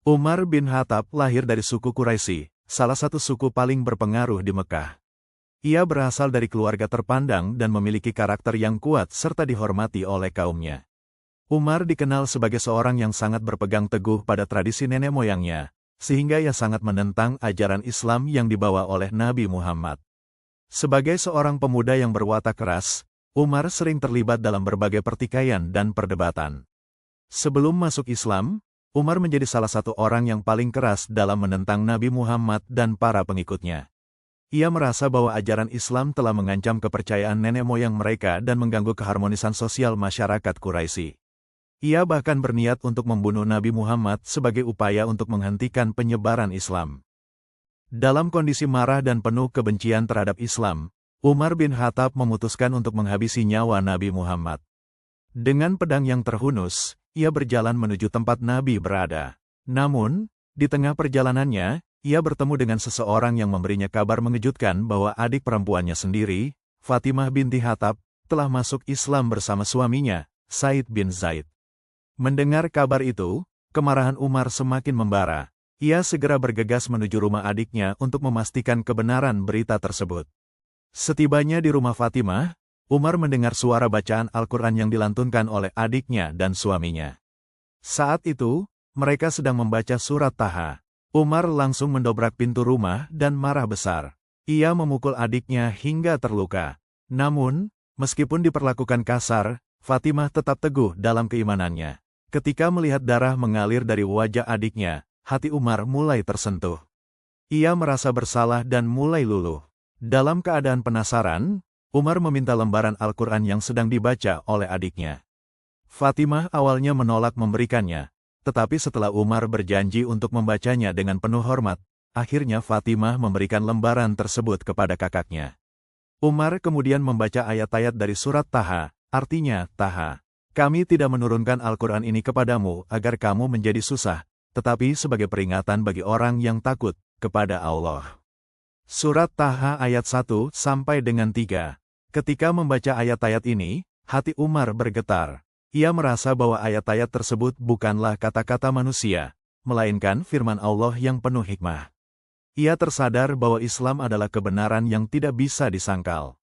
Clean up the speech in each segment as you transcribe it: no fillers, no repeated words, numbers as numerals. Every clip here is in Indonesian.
Umar bin Khattab lahir dari suku Quraisy, salah satu suku paling berpengaruh di Mekah. Ia berasal dari keluarga terpandang dan memiliki karakter yang kuat serta dihormati oleh kaumnya. Umar dikenal sebagai seorang yang sangat berpegang teguh pada tradisi nenek moyangnya, sehingga ia sangat menentang ajaran Islam yang dibawa oleh Nabi Muhammad. Sebagai seorang pemuda yang berwatak keras, Umar sering terlibat dalam berbagai pertikaian dan perdebatan. Sebelum masuk Islam, Umar menjadi salah satu orang yang paling keras dalam menentang Nabi Muhammad dan para pengikutnya. Ia merasa bahwa ajaran Islam telah mengancam kepercayaan nenek moyang mereka dan mengganggu keharmonisan sosial masyarakat Quraisy. Ia bahkan berniat untuk membunuh Nabi Muhammad sebagai upaya untuk menghentikan penyebaran Islam. Dalam kondisi marah dan penuh kebencian terhadap Islam, Umar bin Khattab memutuskan untuk menghabisi nyawa Nabi Muhammad. Dengan pedang yang terhunus, ia berjalan menuju tempat Nabi berada. Namun, di tengah perjalanannya, ia bertemu dengan seseorang yang memberinya kabar mengejutkan bahwa adik perempuannya sendiri, Fatimah binti Khattab, telah masuk Islam bersama suaminya, Said bin Zaid. Mendengar kabar itu, kemarahan Umar semakin membara. Ia segera bergegas menuju rumah adiknya untuk memastikan kebenaran berita tersebut. Setibanya di rumah Fatimah, Umar mendengar suara bacaan Al-Quran yang dilantunkan oleh adiknya dan suaminya. Saat itu, mereka sedang membaca surat Taha. Umar langsung mendobrak pintu rumah dan marah besar. Ia memukul adiknya hingga terluka. Namun, meskipun diperlakukan kasar, Fatimah tetap teguh dalam keimanannya. Ketika melihat darah mengalir dari wajah adiknya, hati Umar mulai tersentuh. Ia merasa bersalah dan mulai luluh. Dalam keadaan penasaran, Umar meminta lembaran Al-Quran yang sedang dibaca oleh adiknya. Fatimah awalnya menolak memberikannya, tetapi setelah Umar berjanji untuk membacanya dengan penuh hormat, akhirnya Fatimah memberikan lembaran tersebut kepada kakaknya. Umar kemudian membaca ayat-ayat dari surat Taha, artinya, Taha, kami tidak menurunkan Al-Quran ini kepadamu agar kamu menjadi susah, tetapi sebagai peringatan bagi orang yang takut kepada Allah. Surat Taha ayat 1 sampai dengan 3. Ketika membaca ayat-ayat ini, hati Umar bergetar. Ia merasa bahwa ayat-ayat tersebut bukanlah kata-kata manusia, melainkan firman Allah yang penuh hikmah. Ia tersadar bahwa Islam adalah kebenaran yang tidak bisa disangkal.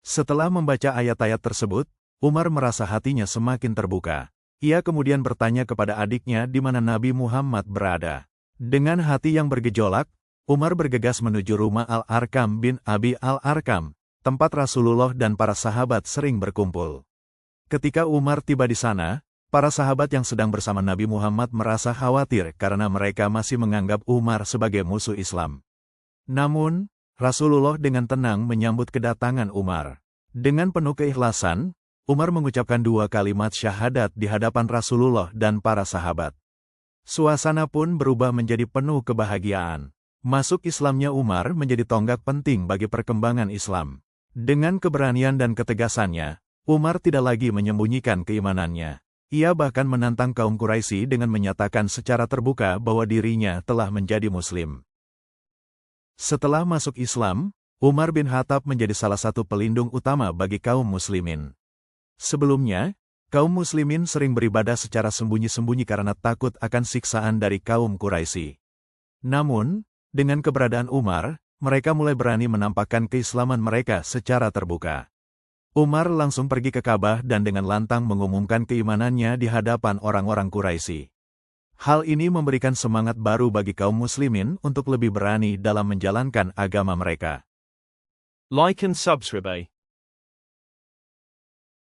Setelah membaca ayat-ayat tersebut, Umar merasa hatinya semakin terbuka. Ia kemudian bertanya kepada adiknya di mana Nabi Muhammad berada. Dengan hati yang bergejolak, Umar bergegas menuju rumah Al-Arkam bin Abi Al-Arkam, tempat Rasulullah dan para sahabat sering berkumpul. Ketika Umar tiba di sana, para sahabat yang sedang bersama Nabi Muhammad merasa khawatir karena mereka masih menganggap Umar sebagai musuh Islam. Namun, Rasulullah dengan tenang menyambut kedatangan Umar. Dengan penuh keikhlasan, Umar mengucapkan 2 kalimat syahadat di hadapan Rasulullah dan para sahabat. Suasana pun berubah menjadi penuh kebahagiaan. Masuk Islamnya Umar menjadi tonggak penting bagi perkembangan Islam. Dengan keberanian dan ketegasannya, Umar tidak lagi menyembunyikan keimanannya. Ia bahkan menantang kaum Quraisy dengan menyatakan secara terbuka bahwa dirinya telah menjadi Muslim. Setelah masuk Islam, Umar bin Khattab menjadi salah satu pelindung utama bagi kaum Muslimin. Sebelumnya, kaum Muslimin sering beribadah secara sembunyi-sembunyi karena takut akan siksaan dari kaum Quraisy. Namun, dengan keberadaan Umar, mereka mulai berani menampakkan keislaman mereka secara terbuka. Umar langsung pergi ke Ka'bah dan dengan lantang mengumumkan keimanannya di hadapan orang-orang Quraisy. Hal ini memberikan semangat baru bagi kaum muslimin untuk lebih berani dalam menjalankan agama mereka. Like and subscribe.